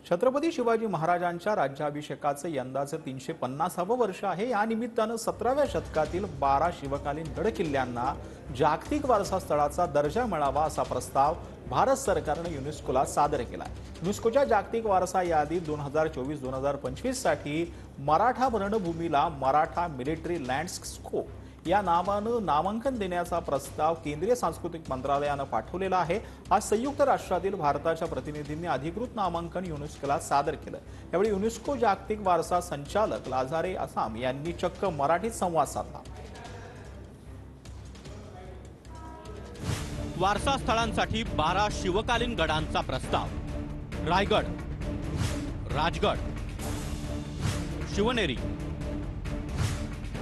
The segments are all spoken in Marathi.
छत्रपती शिवाजी महाराजांच्या राज्याभिषेकाचे यंदाचे 350वे वर्ष आहे। या निमित्तानं 17व्या शतकातील 12 शिवकालीन गडकिल्ल्यांना जागतिक वारसा स्थळाचा दर्जा मिळावा असा प्रस्ताव भारत सरकारने युनेस्कोला सादर केला आहे। युनेस्कोच्या जागतिक वारसा यादीत 2024-2025 साठी मराठा रणभूमीला मराठा मिलिटरी लँडस्केप या नावानं नामांकन देण्याचा प्रस्ताव केंद्रीय सांस्कृतिक मंत्रालयाने पाठवलेला आहे। आज संयुक्त राष्ट्रातील भारताच्या प्रतिनिधींनी अधिकृत नामांकन युनेस्कोला सादर केलं। यावेळी युनेस्को जागतिक वारसा संचालक लाझारे आसाम यांनी चक्क मराठीत संवाद साधला। वारसा स्थळांसाठी 12 शिवकालीन गडांचा प्रस्ताव। रायगड, राजगड, शिवनेरी,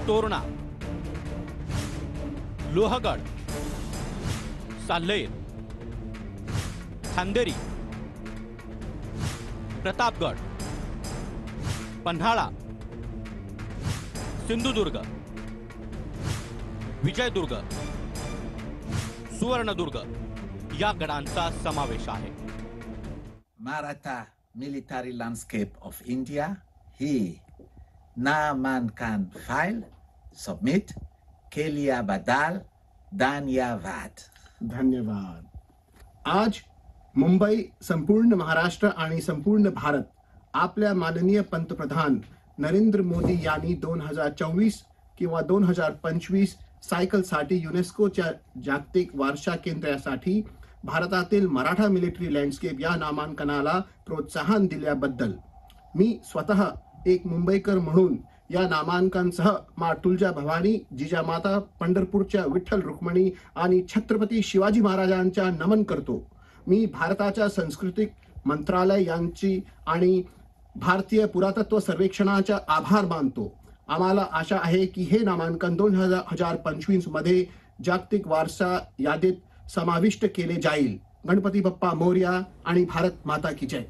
तोरणा, लोहगड, साल्हेर, खांदेरी, प्रतापगड, पन्हाळा, सिंधुदुर्ग, विजयदुर्ग, सुवर्णदुर्ग या गडांचा समावेश आहे। Maratha Military Landscape of India ही नामांकन फाइल सबमिट केल्याबद्दल धन्यवाद। धन्यवाद। आज मुंबई, संपूर्ण महाराष्ट्र आणि संपूर्ण भारत आपल्या माननीय पंतप्रधान नरेंद्र मोदी यांनी 2024 किंवा 2025 सायकलसाठी युनेस्कोच्या जागतिक वारसा केंद्रासाठी भारतातील मराठा मिलिटरी लँडस्केप या नामांकनाला प्रोत्साहन दिल्याबद्दल मी स्वतः एक मुंबईकर म्हणून या नामांकनासह माँ तुळजाभवानी, जिजामाता, पंढरपूरच्या विठ्ठल रुक्मिणी आणि छत्रपती शिवाजी महाराजांच्या नमन करतो। मी भारताच्या सांस्कृतिक मंत्रालय यांची आणि भारतीय पुरातत्व सर्वेक्षणाचा आभार मानतो। आम्हाला आशा आहे की हे नामांकन 2025 मध्ये जागतिक वारसा यादीत समाविष्ट केले जाईल। गणपती बाप्पा मोरया आणि भारत माता की जय।